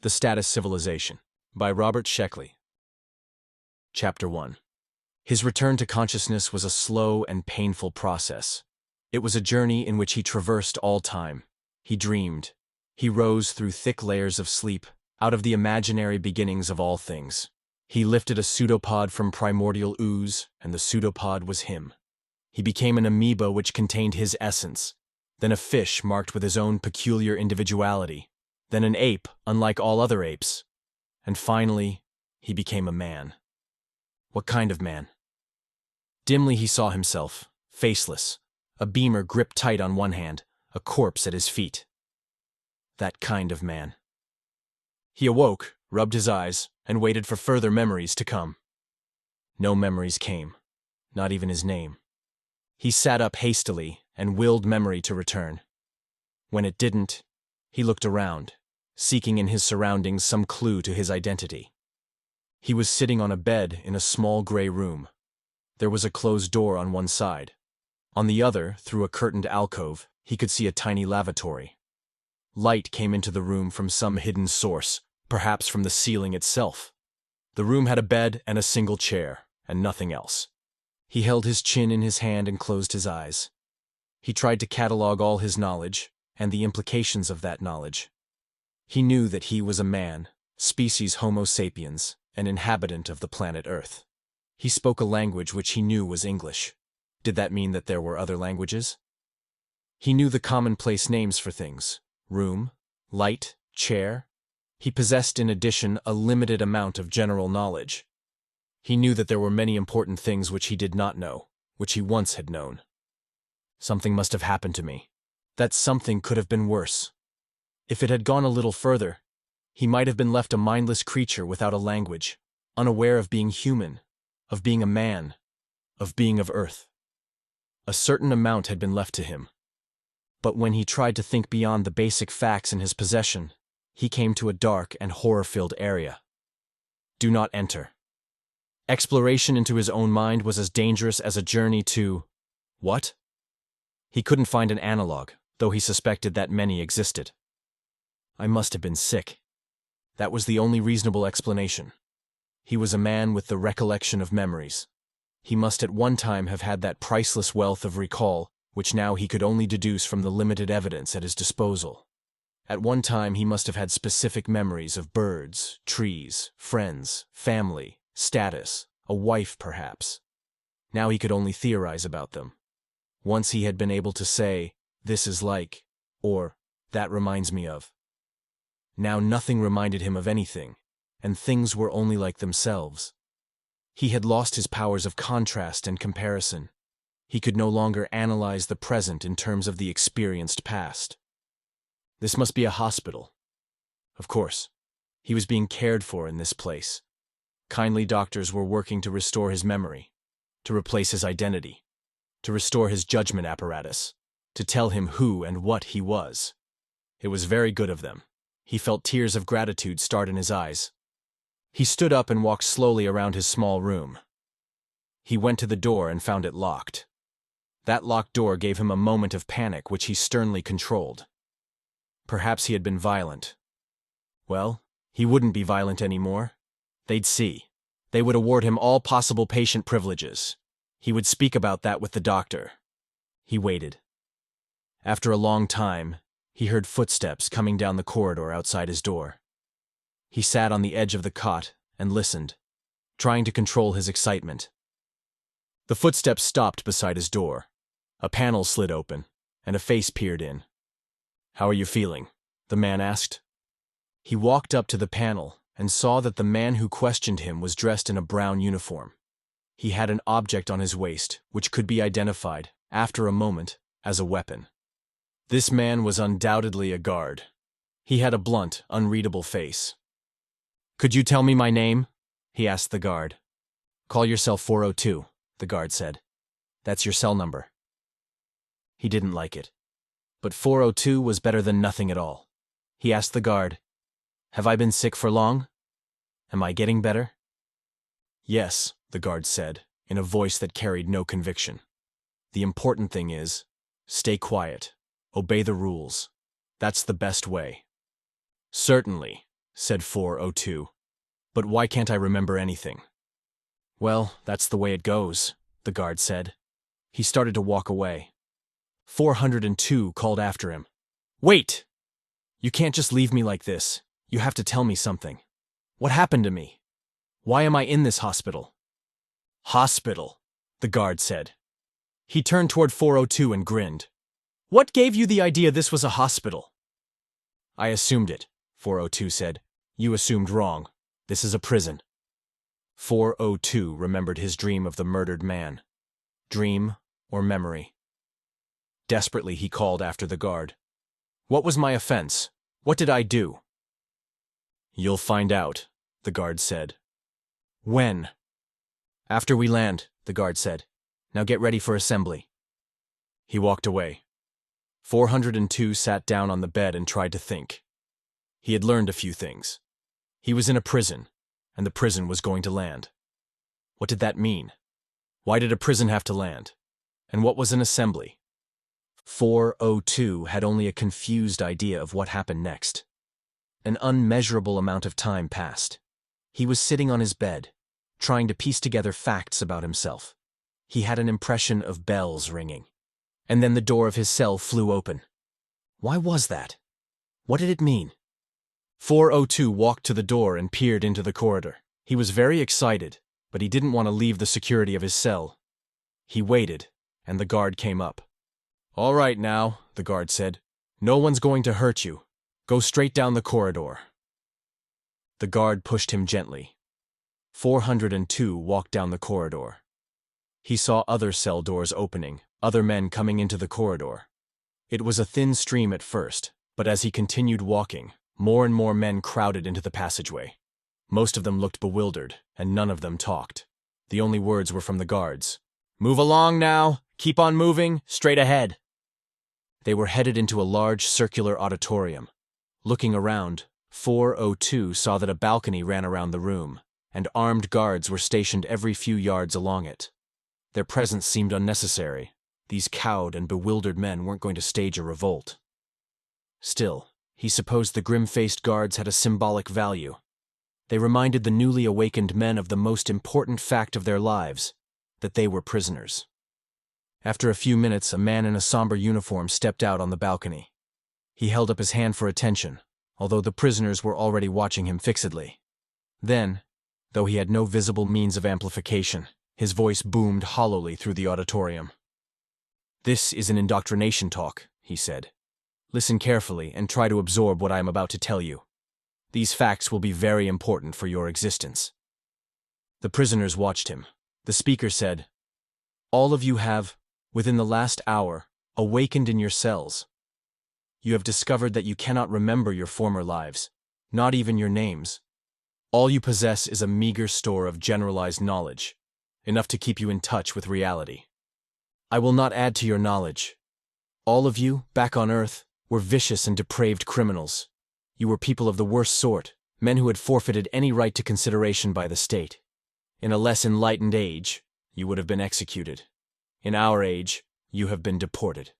The Status Civilization by Robert Sheckley. Chapter 1. His return to consciousness was a slow and painful process. It was a journey in which he traversed all time. He dreamed. He rose through thick layers of sleep, out of the imaginary beginnings of all things. He lifted a pseudopod from primordial ooze, and the pseudopod was him. He became an amoeba which contained his essence, then a fish marked with his own peculiar individuality, then an ape unlike all other apes, and finally, he became a man. What kind of man? Dimly he saw himself, faceless, a beamer gripped tight on one hand, a corpse at his feet. That kind of man. He awoke, rubbed his eyes, and waited for further memories to come. No memories came, not even his name. He sat up hastily and willed memory to return. When it didn't, he looked around, seeking in his surroundings some clue to his identity. He was sitting on a bed in a small gray room. There was a closed door on one side. On the other, through a curtained alcove, he could see a tiny lavatory. Light came into the room from some hidden source, perhaps from the ceiling itself. The room had a bed and a single chair, and nothing else. He held his chin in his hand and closed his eyes. He tried to catalog all his knowledge, and the implications of that knowledge. He knew that he was a man, species Homo sapiens, an inhabitant of the planet Earth. He spoke a language which he knew was English. Did that mean that there were other languages? He knew the commonplace names for things: room, light, chair. He possessed in addition a limited amount of general knowledge. He knew that there were many important things which he did not know, which he once had known. Something must have happened to me. That something could have been worse. If it had gone a little further, he might have been left a mindless creature without a language, unaware of being human, of being a man, of being of Earth. A certain amount had been left to him. But when he tried to think beyond the basic facts in his possession, he came to a dark and horror-filled area. Do not enter. Exploration into his own mind was as dangerous as a journey to… what? He couldn't find an analog, though he suspected that many existed. I must have been sick. That was the only reasonable explanation. He was a man with the recollection of memories. He must at one time have had that priceless wealth of recall, which now he could only deduce from the limited evidence at his disposal. At one time he must have had specific memories of birds, trees, friends, family, status, a wife perhaps. Now he could only theorize about them. Once he had been able to say, "This is like," or "That reminds me of." Now nothing reminded him of anything, and things were only like themselves. He had lost his powers of contrast and comparison. He could no longer analyze the present in terms of the experienced past. This must be a hospital. Of course, he was being cared for in this place. Kindly doctors were working to restore his memory, to replace his identity, to restore his judgment apparatus, to tell him who and what he was. It was very good of them. He felt tears of gratitude start in his eyes. He stood up and walked slowly around his small room. He went to the door and found it locked. That locked door gave him a moment of panic which he sternly controlled. Perhaps he had been violent. Well, he wouldn't be violent anymore. They'd see. They would award him all possible patient privileges. He would speak about that with the doctor. He waited. After a long time, he heard footsteps coming down the corridor outside his door. He sat on the edge of the cot and listened, trying to control his excitement. The footsteps stopped beside his door. A panel slid open, and a face peered in. "How are you feeling?" the man asked. He walked up to the panel and saw that the man who questioned him was dressed in a brown uniform. He had an object on his waist which could be identified, after a moment, as a weapon. This man was undoubtedly a guard. He had a blunt, unreadable face. "Could you tell me my name?" he asked the guard. "Call yourself 402, the guard said. "That's your cell number." He didn't like it. But 402 was better than nothing at all. He asked the guard, "Have I been sick for long? Am I getting better?" "Yes," the guard said, in a voice that carried no conviction. "The important thing is, stay quiet, obey the rules. That's the best way." "Certainly," said 402. But why can't I remember anything? Well, that's the way it goes, the guard said. He started to walk away. 402 called after him. Wait! You can't just leave me like this. You have to tell me something. What happened to me? Why am I in this hospital? Hospital, the guard said. He turned toward 402 and grinned. What gave you the idea this was a hospital? I assumed it, 402 said. You assumed wrong. This is a prison. 402 remembered his dream of the murdered man. Dream or memory? Desperately, he called after the guard. What was my offense? What did I do? You'll find out, the guard said. When? After we land, the guard said. Now get ready for assembly. He walked away. 402 sat down on the bed and tried to think. He had learned a few things. He was in a prison, and the prison was going to land. What did that mean? Why did a prison have to land? And what was an assembly? 402 had only a confused idea of what happened next. An unmeasurable amount of time passed. He was sitting on his bed, trying to piece together facts about himself. He had an impression of bells ringing. And then the door of his cell flew open. Why was that? What did it mean? 402 walked to the door and peered into the corridor. He was very excited, but he didn't want to leave the security of his cell. He waited, and the guard came up. All right now, the guard said. No one's going to hurt you. Go straight down the corridor. The guard pushed him gently. 402 walked down the corridor. He saw other cell doors opening, other men coming into the corridor. It was a thin stream at first, but as he continued walking, more and more men crowded into the passageway. Most of them looked bewildered, and none of them talked. The only words were from the guards. Move along now. Keep on moving. Straight ahead. They were headed into a large circular auditorium. Looking around, 402 saw that a balcony ran around the room, and armed guards were stationed every few yards along it. Their presence seemed unnecessary. These cowed and bewildered men weren't going to stage a revolt. Still, he supposed the grim-faced guards had a symbolic value. They reminded the newly awakened men of the most important fact of their lives, that they were prisoners. After a few minutes, a man in a somber uniform stepped out on the balcony. He held up his hand for attention, although the prisoners were already watching him fixedly. Then, though he had no visible means of amplification, his voice boomed hollowly through the auditorium. This is an indoctrination talk, he said. Listen carefully and try to absorb what I am about to tell you. These facts will be very important for your existence. The prisoners watched him. The speaker said, All of you have, within the last hour, awakened in your cells. You have discovered that you cannot remember your former lives, not even your names. All you possess is a meager store of generalized knowledge, enough to keep you in touch with reality. I will not add to your knowledge. All of you, back on Earth, were vicious and depraved criminals. You were people of the worst sort, men who had forfeited any right to consideration by the state. In a less enlightened age, you would have been executed. In our age, you have been deported.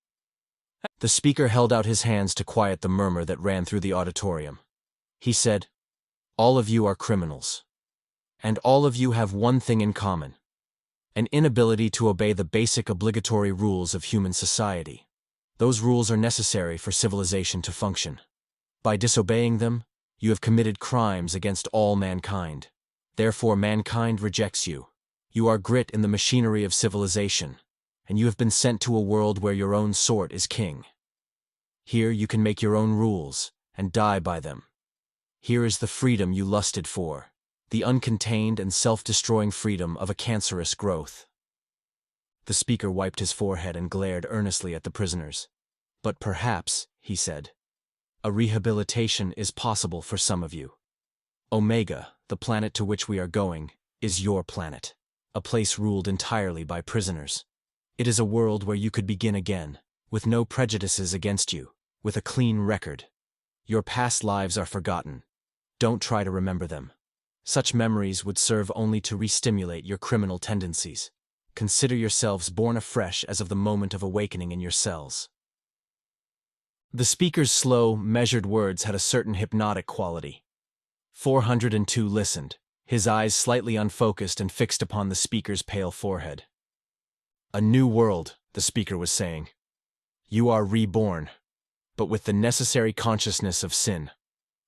The speaker held out his hands to quiet the murmur that ran through the auditorium. He said, All of you are criminals. And all of you have one thing in common: an inability to obey the basic obligatory rules of human society. Those rules are necessary for civilization to function. By disobeying them, you have committed crimes against all mankind. Therefore, mankind rejects you. You are grit in the machinery of civilization, and you have been sent to a world where your own sort is king. Here you can make your own rules and die by them. Here is the freedom you lusted for, the uncontained and self-destroying freedom of a cancerous growth. The speaker wiped his forehead and glared earnestly at the prisoners. But perhaps, he said, a rehabilitation is possible for some of you. Omega, the planet to which we are going, is your planet, a place ruled entirely by prisoners. It is a world where you could begin again, with no prejudices against you, with a clean record. Your past lives are forgotten. Don't try to remember them. Such memories would serve only to re-stimulate your criminal tendencies. Consider yourselves born afresh as of the moment of awakening in your cells. The speaker's slow, measured words had a certain hypnotic quality. 402 listened, his eyes slightly unfocused and fixed upon the speaker's pale forehead. A new world, the speaker was saying. You are reborn, but with the necessary consciousness of sin.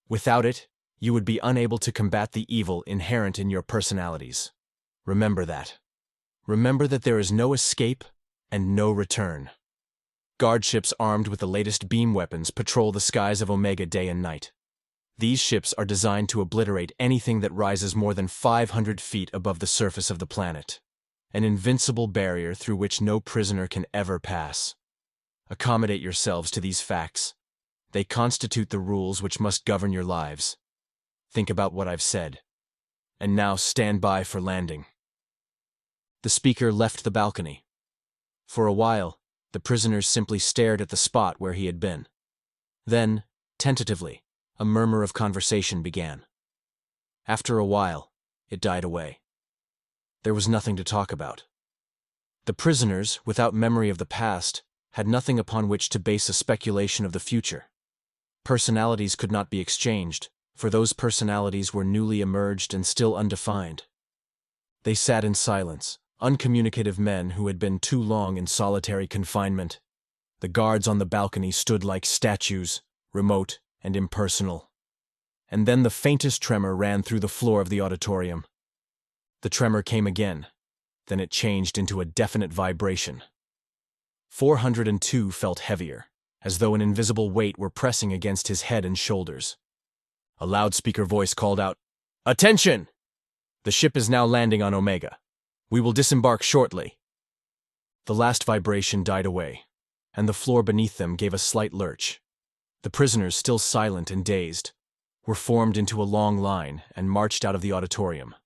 Without it, you would be unable to combat the evil inherent in your personalities. Remember that. Remember that there is no escape and no return. Guard ships armed with the latest beam weapons patrol the skies of Omega day and night. These ships are designed to obliterate anything that rises more than 500 feet above the surface of the planet. An invincible barrier through which no prisoner can ever pass. Accommodate yourselves to these facts. They constitute the rules which must govern your lives. Think about what I've said. And now stand by for landing. The speaker left the balcony. For a while, the prisoners simply stared at the spot where he had been. Then, tentatively, a murmur of conversation began. After a while, it died away. There was nothing to talk about. The prisoners, without memory of the past, had nothing upon which to base a speculation of the future. Personalities could not be exchanged, for those personalities were newly emerged and still undefined. They sat in silence, uncommunicative men who had been too long in solitary confinement. The guards on the balcony stood like statues, remote and impersonal. And then the faintest tremor ran through the floor of the auditorium. The tremor came again, then it changed into a definite vibration. 402 felt heavier, as though an invisible weight were pressing against his head and shoulders. A loudspeaker voice called out, "Attention! The ship is now landing on Omega. We will disembark shortly." The last vibration died away, and the floor beneath them gave a slight lurch. The prisoners, still silent and dazed, were formed into a long line and marched out of the auditorium.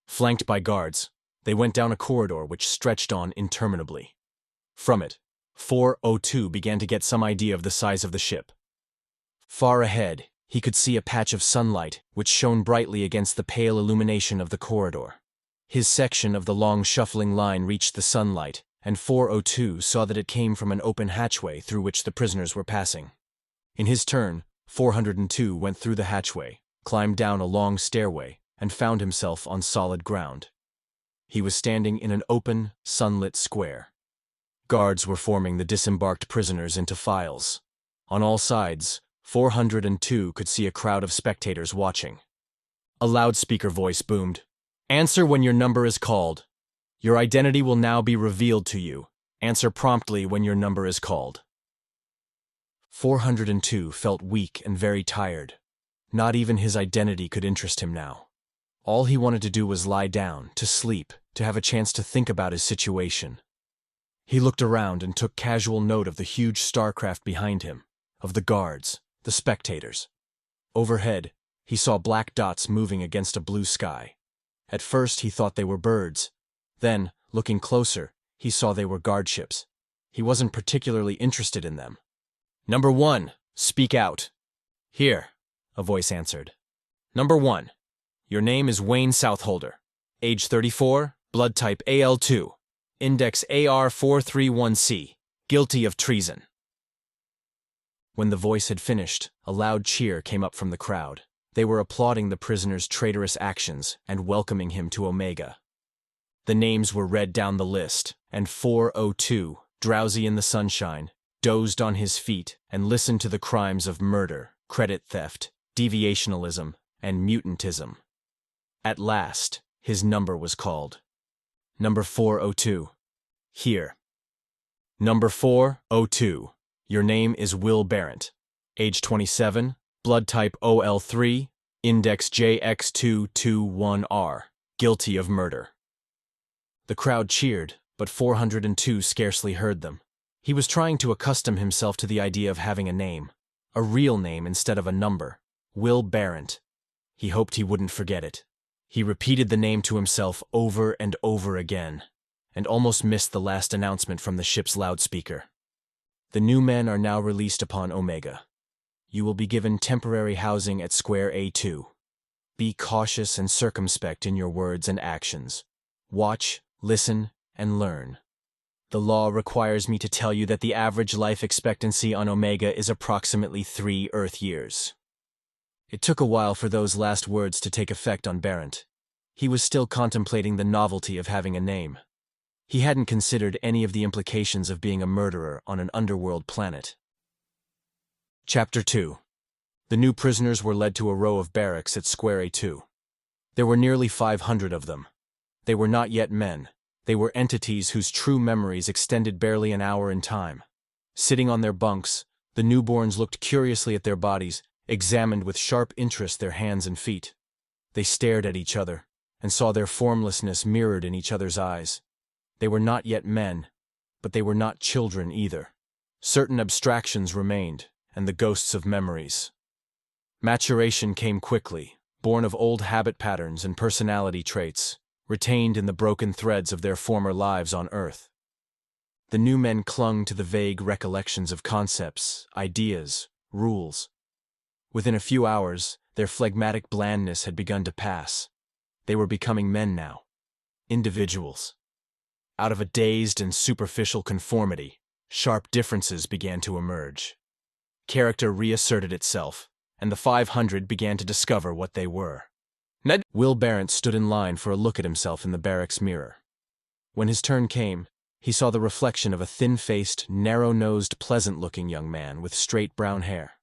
Flanked by guards, they went down a corridor which stretched on interminably. From it, 402 began to get some idea of the size of the ship. Far ahead, he could see a patch of sunlight which shone brightly against the pale illumination of the corridor. His section of the long shuffling line reached the sunlight, and 402 saw that it came from an open hatchway through which the prisoners were passing. In his turn, 402 went through the hatchway, climbed down a long stairway, and found himself on solid ground. He was standing in an open, sunlit square. Guards were forming the disembarked prisoners into files. On all sides, 402 could see a crowd of spectators watching. A loudspeaker voice boomed, "Answer when your number is called. Your identity will now be revealed to you. Answer promptly when your number is called." 402 felt weak and very tired. Not even his identity could interest him now. All he wanted to do was lie down, to sleep, to have a chance to think about his situation. He looked around and took casual note of the huge starcraft behind him, of the guards, the spectators. Overhead, he saw black dots moving against a blue sky. At first he thought they were birds. Then, looking closer, he saw they were guard ships. He wasn't particularly interested in them. "Number 1, speak out." "Here," a voice answered. "Number 1. Your name is Wayne Southolder. Age 34, blood type AL2, index AR431C, guilty of treason." When the voice had finished, a loud cheer came up from the crowd. They were applauding the prisoner's traitorous actions and welcoming him to Omega. The names were read down the list, and 402, drowsy in the sunshine, dozed on his feet and listened to the crimes of murder, credit theft, deviationalism, and mutantism. At last, his number was called. "Number 402. Here." "Number 402. Your name is Will Barrett. Age 27, blood type OL3, index JX221R, guilty of murder." The crowd cheered, but 402 scarcely heard them. He was trying to accustom himself to the idea of having a name, a real name instead of a number, Will Barrett. He hoped he wouldn't forget it. He repeated the name to himself over and over again, and almost missed the last announcement from the ship's loudspeaker. "The new men are now released upon Omega. You will be given temporary housing at Square A2. Be cautious and circumspect in your words and actions. Watch, listen, and learn. The law requires me to tell you that the average life expectancy on Omega is approximately 3 Earth years. It took a while for those last words to take effect on Barent. He was still contemplating the novelty of having a name. He hadn't considered any of the implications of being a murderer on an underworld planet. Chapter 2. The new prisoners were led to a row of barracks at Square A2. There were nearly 500 of them. They were not yet men. They were entities whose true memories extended barely an hour in time. Sitting on their bunks, the newborns looked curiously at their bodies, examined with sharp interest their hands and feet. They stared at each other, and saw their formlessness mirrored in each other's eyes. They were not yet men, but they were not children either. Certain abstractions remained, and the ghosts of memories. Maturation came quickly, born of old habit patterns and personality traits, retained in the broken threads of their former lives on Earth. The new men clung to the vague recollections of concepts, ideas, rules. Within a few hours, their phlegmatic blandness had begun to pass. They were becoming men now. Individuals. Out of a dazed and superficial conformity, sharp differences began to emerge. Character reasserted itself, and the 500 began to discover what they were. Will Barent stood in line for a look at himself in the barracks mirror. When his turn came, he saw the reflection of a thin-faced, narrow-nosed, pleasant-looking young man with straight brown hair.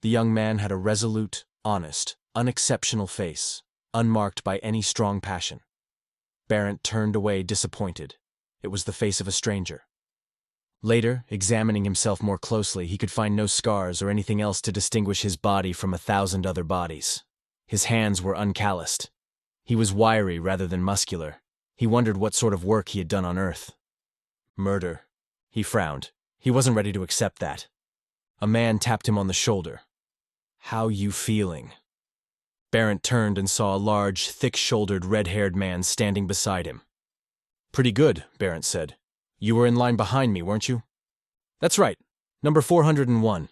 The young man had a resolute, honest, unexceptional face, unmarked by any strong passion. Barent turned away disappointed. It was the face of a stranger. Later, examining himself more closely, he could find no scars or anything else to distinguish his body from 1,000 other bodies. His hands were uncalloused. He was wiry rather than muscular. He wondered what sort of work he had done on Earth. Murder. He frowned. He wasn't ready to accept that. A man tapped him on the shoulder. "How you feeling?" Barent turned and saw a large, thick-shouldered, red-haired man standing beside him. "Pretty good," Barent said. "You were in line behind me, weren't you?" "That's right. Number 401.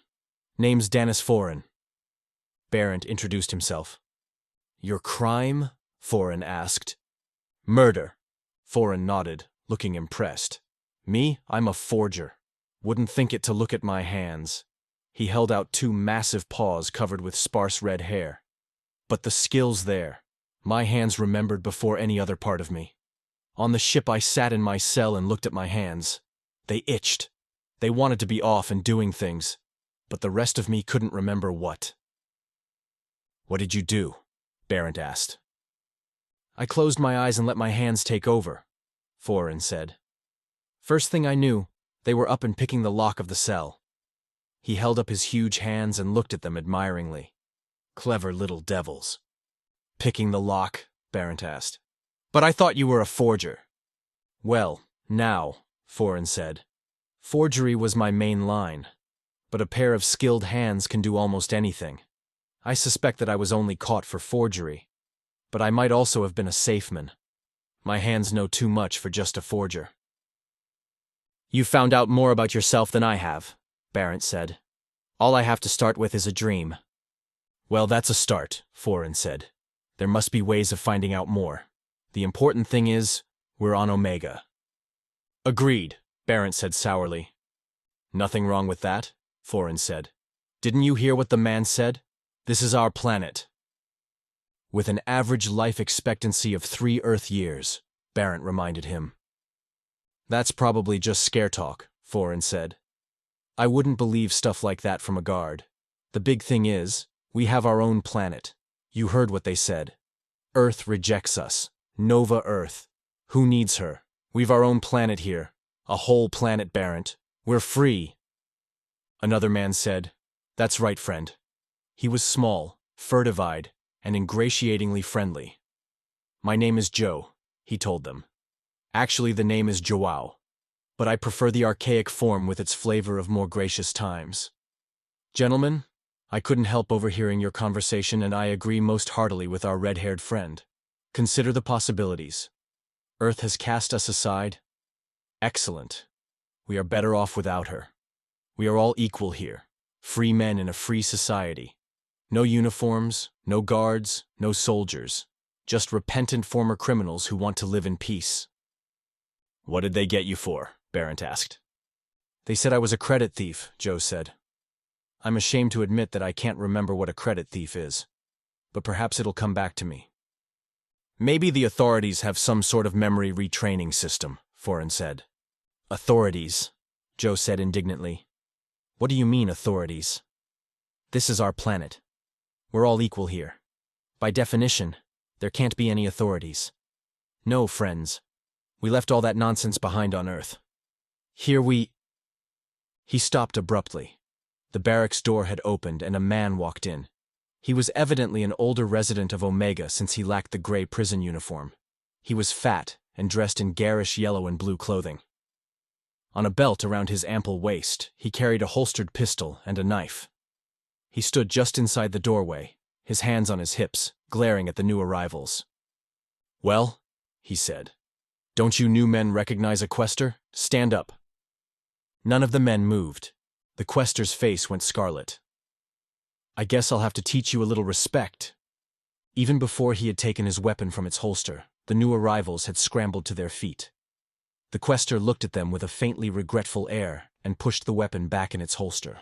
Name's Danis Foran." Barent introduced himself. "Your crime?" Foran asked. "Murder." Foran nodded, looking impressed. "Me? I'm a forger. Wouldn't think it to look at my hands." He held out 2 massive paws covered with sparse red hair. "But the skill's there. My hands remembered before any other part of me. On the ship I sat in my cell and looked at my hands. They itched. They wanted to be off and doing things, but the rest of me couldn't remember what." "What did you do?" Barent asked. "I closed my eyes and let my hands take over," Foran said. "First thing I knew, they were up and picking the lock of the cell." He held up his huge hands and looked at them admiringly. "Clever little devils." "Picking the lock?" Barent asked. "But I thought you were a forger." "Well, now," Foran said. "Forgery was my main line, but a pair of skilled hands can do almost anything. I suspect that I was only caught for forgery, but I might also have been a safeman. My hands know too much for just a forger." "You found out more about yourself than I have," Barent said. "All I have to start with is a dream." "Well, that's a start," Foran said. "There must be ways of finding out more. The important thing is, we're on Omega." "Agreed," Barent said sourly. "Nothing wrong with that," Foran said. "Didn't you hear what the man said? This is our planet." "With an average life expectancy of 3 Earth years," Barent reminded him. "That's probably just scare talk," Foran said. "I wouldn't believe stuff like that from a guard. The big thing is, we have our own planet. You heard what they said. Earth rejects us. Nova Earth. Who needs her? We've our own planet here. A whole planet, Barent. We're free." Another man said, "That's right, friend." He was small, furtive-eyed, and ingratiatingly friendly. "My name is Joe," he told them. "Actually, the name is Joao, but I prefer the archaic form with its flavor of more gracious times. Gentlemen, I couldn't help overhearing your conversation, and I agree most heartily with our red-haired friend. Consider the possibilities. Earth has cast us aside. Excellent. We are better off without her. We are all equal here, free men in a free society. No uniforms, no guards, no soldiers, just repentant former criminals who want to live in peace." "What did they get you for?" Barent asked. "They said I was a credit thief," Joe said. I'm ashamed to admit that I can't remember what a credit thief is. But perhaps it'll come back to me. Maybe the authorities have some sort of memory retraining system, Foreign said. Authorities, Joe said indignantly. What do you mean, authorities? This is our planet. We're all equal here. By definition, there can't be any authorities. No, friends. We left all that nonsense behind on Earth. Here we... He stopped abruptly. The barracks door had opened and a man walked in. He was evidently an older resident of Omega since he lacked the gray prison uniform. He was fat and dressed in garish yellow and blue clothing. On a belt around his ample waist, he carried a holstered pistol and a knife. He stood just inside the doorway, his hands on his hips, glaring at the new arrivals. Well, he said, don't you new men recognize a quester? Stand up. None of the men moved. The quester's face went scarlet. I guess I'll have to teach you a little respect. Even before he had taken his weapon from its holster, the new arrivals had scrambled to their feet. The quester looked at them with a faintly regretful air and pushed the weapon back in its holster.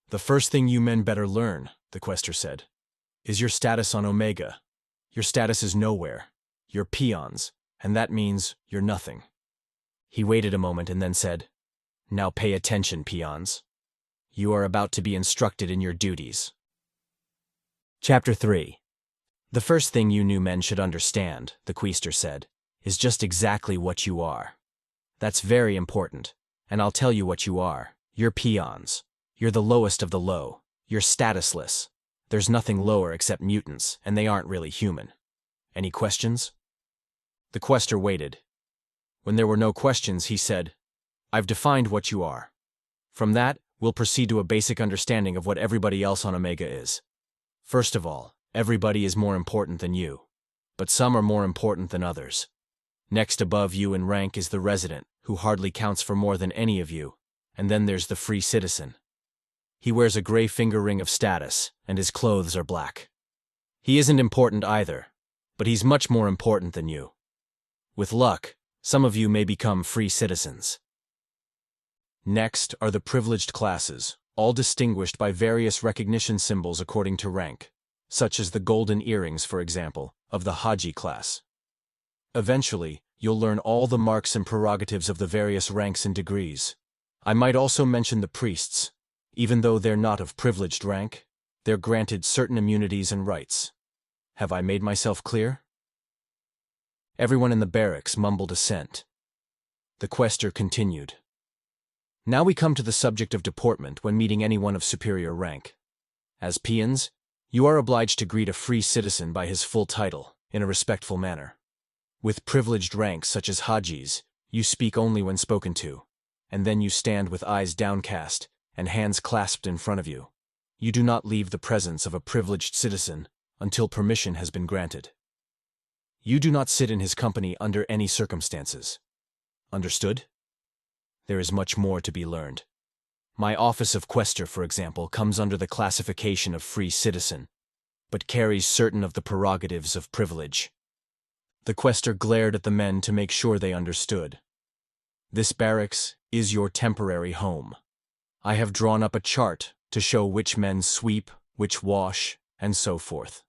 The first thing you men better learn, the quester said, is your status on Omega. Your status is nowhere. You're peons, and that means you're nothing. He waited a moment and then said, Now pay attention, peons. You are about to be instructed in your duties. Chapter 3. The first thing you new men should understand, the quester said, is just exactly what you are. That's very important, and I'll tell you what you are. You're peons. You're the lowest of the low. You're statusless. There's nothing lower except mutants, and they aren't really human. Any questions? The quester waited. When there were no questions, he said, I've defined what you are. From that, we'll proceed to a basic understanding of what everybody else on Omega is. First of all, everybody is more important than you, but some are more important than others. Next above you in rank is the resident, who hardly counts for more than any of you, and then there's the free citizen. He wears a gray finger ring of status, and his clothes are black. He isn't important either, but he's much more important than you. With luck, some of you may become free citizens. Next are the privileged classes, all distinguished by various recognition symbols according to rank, such as the golden earrings, for example, of the Haji class. Eventually, you'll learn all the marks and prerogatives of the various ranks and degrees. I might also mention the priests. Even though they're not of privileged rank, they're granted certain immunities and rights. Have I made myself clear? Everyone in the barracks mumbled assent. The quester continued. Now we come to the subject of deportment when meeting anyone of superior rank. As peons, you are obliged to greet a free citizen by his full title, in a respectful manner. With privileged ranks such as Hajis, you speak only when spoken to, and then you stand with eyes downcast and hands clasped in front of you. You do not leave the presence of a privileged citizen until permission has been granted. You do not sit in his company under any circumstances. Understood? There is much more to be learned. My office of quester, for example, comes under the classification of free citizen, but carries certain of the prerogatives of privilege. The quester glared at the men to make sure they understood. This barracks is your temporary home. I have drawn up a chart to show which men sweep, which wash, and so forth.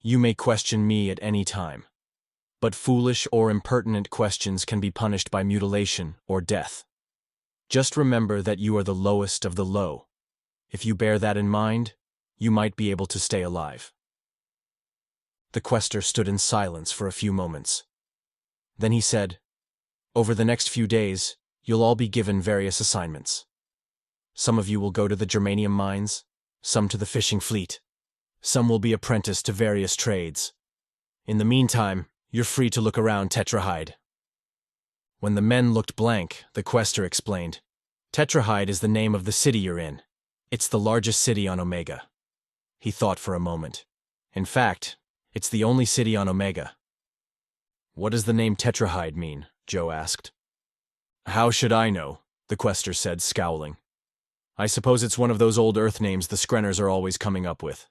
You may question me at any time, but foolish or impertinent questions can be punished by mutilation or death. Just remember that you are the lowest of the low. If you bear that in mind, you might be able to stay alive. The quester stood in silence for a few moments. Then he said, Over the next few days, you'll all be given various assignments. Some of you will go to the germanium mines, some to the fishing fleet. Some will be apprenticed to various trades. In the meantime, you're free to look around Tetrahide. When the men looked blank, the quester explained, Tetrahide is the name of the city you're in. It's the largest city on Omega. He thought for a moment. In fact, it's the only city on Omega. What does the name Tetrahide mean? Joe asked. How should I know? The quester said, scowling. I suppose it's one of those old Earth names the Screnners are always coming up with.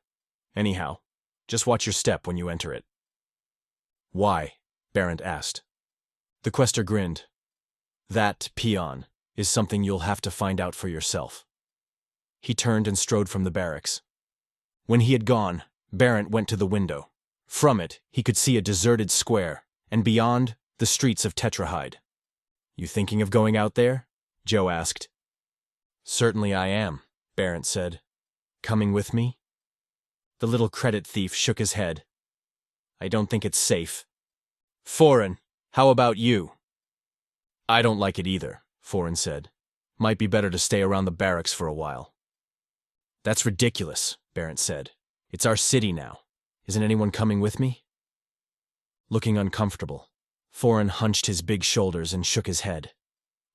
Anyhow, just watch your step when you enter it. Why? Barrent asked. The quester grinned. That, peon, is something you'll have to find out for yourself. He turned and strode from the barracks. When he had gone, Barrett went to the window. From it, he could see a deserted square, and beyond, the streets of Tetrahide. "You thinking of going out there?" Joe asked. "Certainly I am," Barrett said. "Coming with me?" The little credit thief shook his head. "I don't think it's safe." "Foreign, how about you?" "I don't like it either," Foreign said. "Might be better to stay around the barracks for a while." "That's ridiculous," Barrett said. "It's our city now. Isn't anyone coming with me?" Looking uncomfortable, Foreign hunched his big shoulders and shook his head.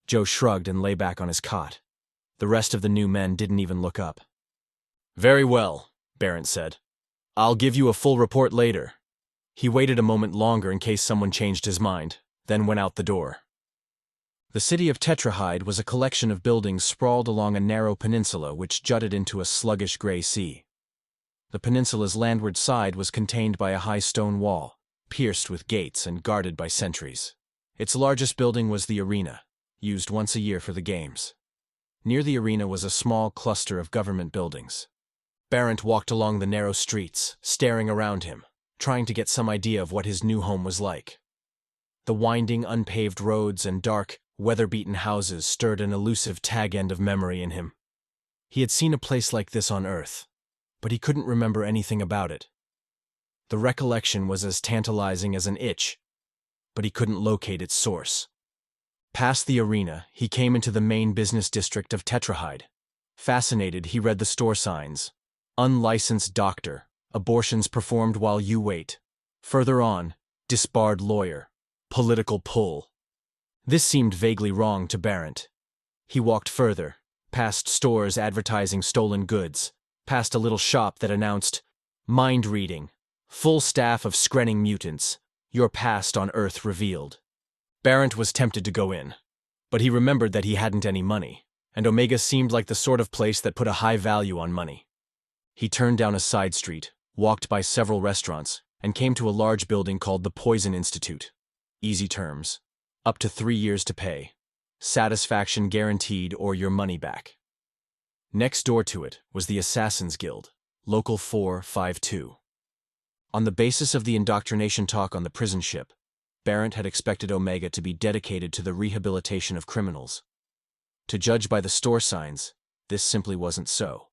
Joe shrugged and lay back on his cot. The rest of the new men didn't even look up. "Very well," Barrett said. "I'll give you a full report later." He waited a moment longer in case someone changed his mind, then went out the door. The city of Tetrahide was a collection of buildings sprawled along a narrow peninsula which jutted into a sluggish gray sea. The peninsula's landward side was contained by a high stone wall, pierced with gates and guarded by sentries. Its largest building was the arena, used once a year for the games. Near the arena was a small cluster of government buildings. Barrett walked along the narrow streets, staring around him, trying to get some idea of what his new home was like. The winding, unpaved roads and dark, weather-beaten houses stirred an elusive tag-end of memory in him. He had seen a place like this on Earth, but he couldn't remember anything about it. The recollection was as tantalizing as an itch, but he couldn't locate its source. Past the arena, he came into the main business district of Tetrahide. Fascinated, he read the store signs. Unlicensed doctor, abortions performed while you wait. Further on, disbarred lawyer, political pull. This seemed vaguely wrong to Barrett. He walked further, past stores advertising stolen goods, past a little shop that announced, "Mind reading, full staff of skrenning mutants, your past on Earth revealed." Barrett was tempted to go in, but he remembered that he hadn't any money, and Omega seemed like the sort of place that put a high value on money. He turned down a side street, walked by several restaurants, and came to a large building called the Poison Institute. Easy terms. Up to 3 years to pay. Satisfaction guaranteed or your money back. Next door to it was the Assassin's Guild, Local 452. On the basis of the indoctrination talk on the prison ship, Barrett had expected Omega to be dedicated to the rehabilitation of criminals. To judge by the store signs, this simply wasn't so.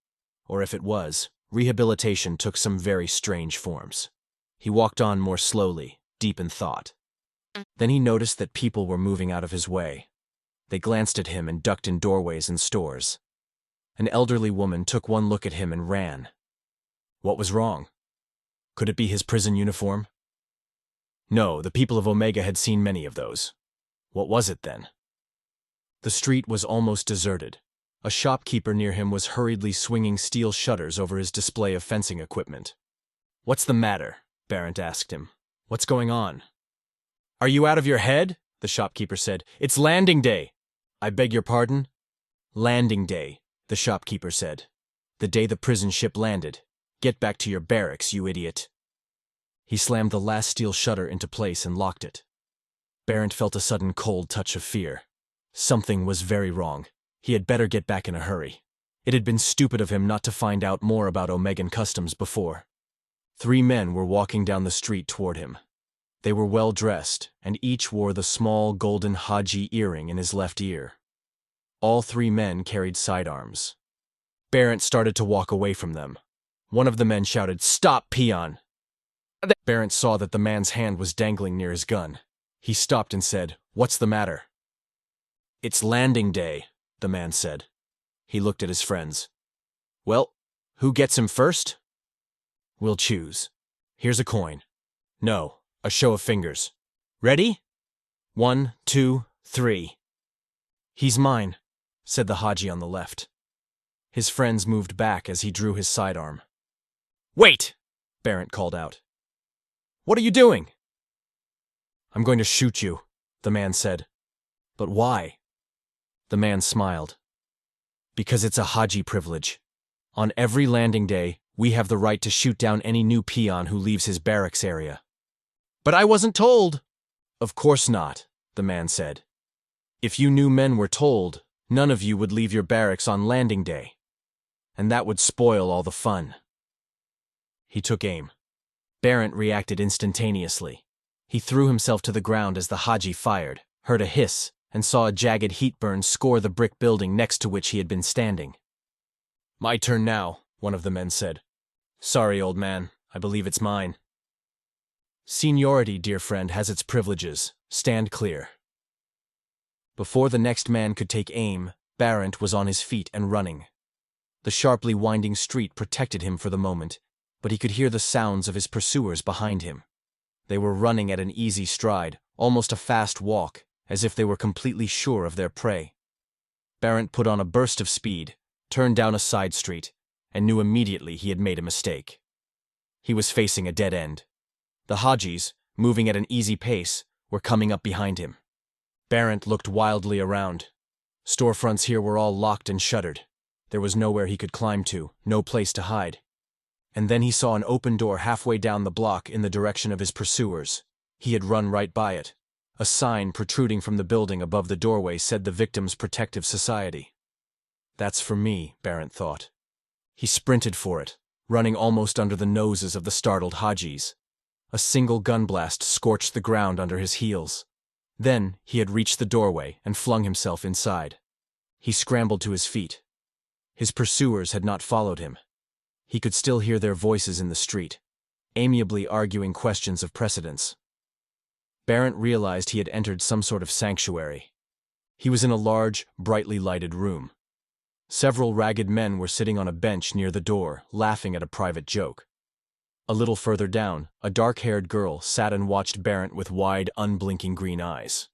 Or if it was, rehabilitation took some very strange forms. He walked on more slowly, deep in thought. Then he noticed that people were moving out of his way. They glanced at him and ducked in doorways and stores. An elderly woman took one look at him and ran. What was wrong? Could it be his prison uniform? No, the people of Omega had seen many of those. What was it then? The street was almost deserted. A shopkeeper near him was hurriedly swinging steel shutters over his display of fencing equipment. "What's the matter?" Barrett asked him. "What's going on?" "Are you out of your head?" the shopkeeper said. "It's landing day." "I beg your pardon?" "Landing day," the shopkeeper said. "The day the prison ship landed. Get back to your barracks, you idiot." He slammed the last steel shutter into place and locked it. Barrett felt a sudden cold touch of fear. Something was very wrong. He had better get back in a hurry. It had been stupid of him not to find out more about Omegan customs before. 3 men were walking down the street toward him. They were well dressed, and each wore the small golden Haji earring in his left ear. All 3 men carried sidearms. Barrett started to walk away from them. One of the men shouted, "Stop, peon!" Barrett saw that the man's hand was dangling near his gun. He stopped and said, "What's the matter?" "It's landing day," the man said. He looked at his friends. "Well, who gets him first?" "We'll choose. Here's a coin. No, a show of fingers. Ready? 1, 2, 3. "He's mine," said the Haji on the left. His friends moved back as he drew his sidearm. "Wait!" Barrett called out. "What are you doing?" "I'm going to shoot you," the man said. "But why?" The man smiled. "Because it's a Haji privilege. On every landing day, we have the right to shoot down any new peon who leaves his barracks area." "But I wasn't told." "Of course not," the man said. "If you new men were told, none of you would leave your barracks on landing day." and that would spoil all the fun. He took aim. Barrett reacted instantaneously. He threw himself to the ground as the Haji fired, heard a hiss, and saw a jagged heat burn score the brick building next to which he had been standing. "My turn now," one of the men said. "Sorry, old man, I believe it's mine." "Seniority, dear friend, has its privileges. Stand clear." Before the next man could take aim, Barrett was on his feet and running. The sharply winding street protected him for the moment, but he could hear the sounds of his pursuers behind him. They were running at an easy stride, almost a fast walk, as if they were completely sure of their prey. Barrett put on a burst of speed, turned down a side street, and knew immediately he had made a mistake. He was facing a dead end. The Hajis, moving at an easy pace, were coming up behind him. Barrett looked wildly around. Storefronts here were all locked and shuttered. There was nowhere he could climb to, no place to hide. And then he saw an open door halfway down the block in the direction of his pursuers. He had run right by it. A sign protruding from the building above the doorway said the Victims' Protective Society. That's for me, Barrett thought. He sprinted for it, running almost under the noses of the startled Hajis. A single gun blast scorched the ground under his heels. Then he had reached the doorway and flung himself inside. He scrambled to his feet. His pursuers had not followed him. He could still hear their voices in the street, amiably arguing questions of precedence. Barrett realized he had entered some sort of sanctuary. He was in a large, brightly lighted room. Several ragged men were sitting on a bench near the door, laughing at a private joke. A little further down, a dark-haired girl sat and watched Barrett with wide, unblinking green eyes.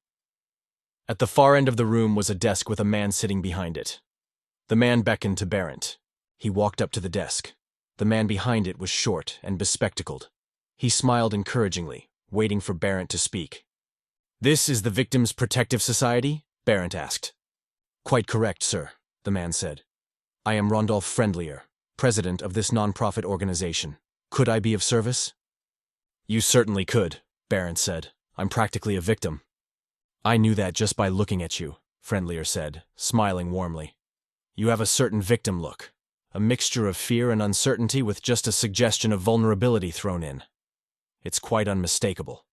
At the far end of the room was a desk with a man sitting behind it. The man beckoned to Barrett. He walked up to the desk. The man behind it was short and bespectacled. He smiled encouragingly, waiting for Barrett to speak. "This is the Victims' Protective Society?" Barrett asked. "Quite correct, sir," the man said. "I am Randolph Friendlier, president of this non-profit organization. Could I be of service?" "You certainly could," Barrett said. "I'm practically a victim." "I knew that just by looking at you," Friendlier said, smiling warmly. "You have a certain victim look, a mixture of fear and uncertainty with just a suggestion of vulnerability thrown in. It's quite unmistakable."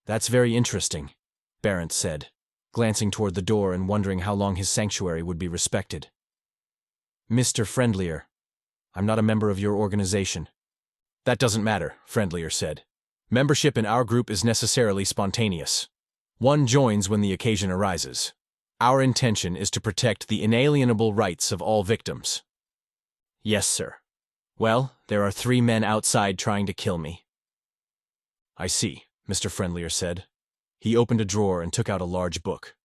"That's very interesting," Barrett said, glancing toward the door and wondering how long his sanctuary would be respected. "Mr. Friendlier, I'm not a member of your organization." "That doesn't matter," Friendlier said. "Membership in our group is necessarily spontaneous. One joins when the occasion arises. Our intention is to protect the inalienable rights of all victims." "Yes, sir. Well, there are 3 men outside trying to kill me." "I see," Mr. Friendlier said. He opened a drawer and took out a large book.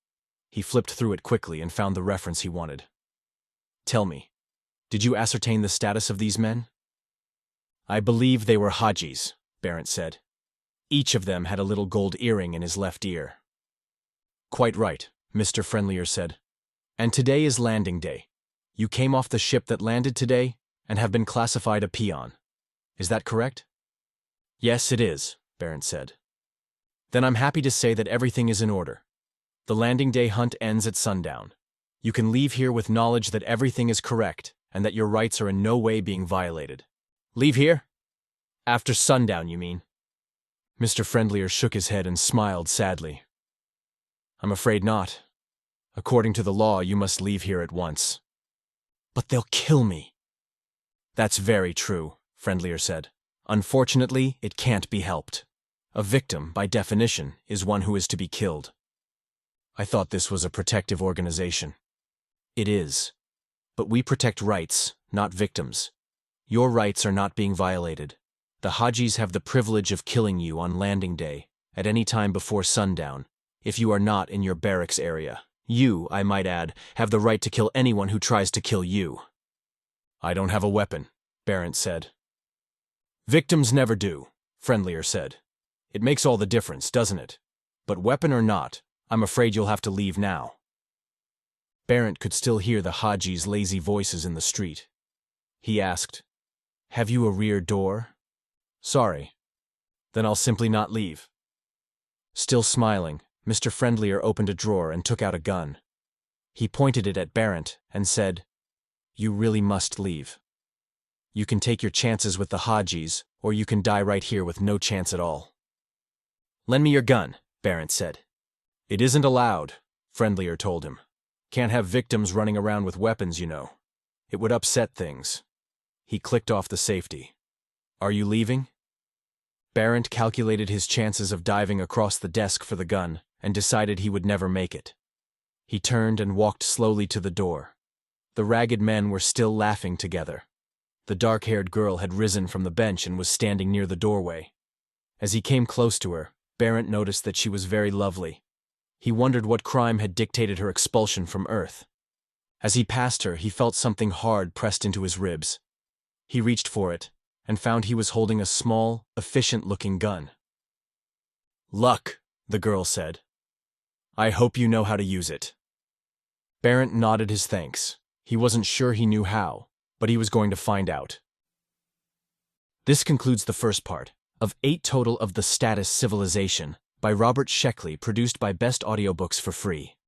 He flipped through it quickly and found the reference he wanted. "Tell me, did you ascertain the status of these men?" "I believe they were Hajis," Barrett said. "Each of them had a little gold earring in his left ear." "Quite right," Mr. Friendlier said. "And today is landing day. You came off the ship that landed today and have been classified a peon. Is that correct?" "Yes, it is," Barrett said. "Then I'm happy to say that everything is in order. The landing day hunt ends at sundown. You can leave here with knowledge that everything is correct and that your rights are in no way being violated." "Leave here? After sundown, you mean?" Mr. Friendlier shook his head and smiled sadly. "I'm afraid not. According to the law, you must leave here at once." "But they'll kill me." "That's very true," Friendlier said. "Unfortunately, it can't be helped. A victim, by definition, is one who is to be killed." "I thought this was a protective organization." "It is. But we protect rights, not victims. Your rights are not being violated. The Hajis have the privilege of killing you on landing day, at any time before sundown, if you are not in your barracks area. You, I might add, have the right to kill anyone who tries to kill you." "I don't have a weapon," Barrett said. "Victims never do," Friendlier said. "It makes all the difference, doesn't it? But weapon or not, I'm afraid you'll have to leave now." Barrett could still hear the Hajis' lazy voices in the street. He asked, "Have you a rear door?" "Sorry. Then I'll simply not leave." Still smiling, Mr. Friendlier opened a drawer and took out a gun. He pointed it at Barrett and said, You really must leave. You can take your chances with the Hajis, or you can die right here with no chance at all. Lend me your gun, Barrett said. It isn't allowed, Friendlier told him. Can't have victims running around with weapons, you know. It would upset things. He clicked off the safety. Are you leaving? Barrett calculated his chances of diving across the desk for the gun and decided he would never make it. He turned and walked slowly to the door. The ragged men were still laughing together. The dark-haired girl had risen from the bench and was standing near the doorway. As he came close to her, Barrett noticed that she was very lovely. He wondered what crime had dictated her expulsion from Earth. As he passed her, he felt something hard pressed into his ribs. He reached for it and found he was holding a small, efficient-looking gun. Luck, the girl said. I hope you know how to use it. Barrett nodded his thanks. He wasn't sure he knew how, but he was going to find out. This concludes the first part of 8 total of The Status Civilization by Robert Sheckley, produced by Best Audiobooks for free.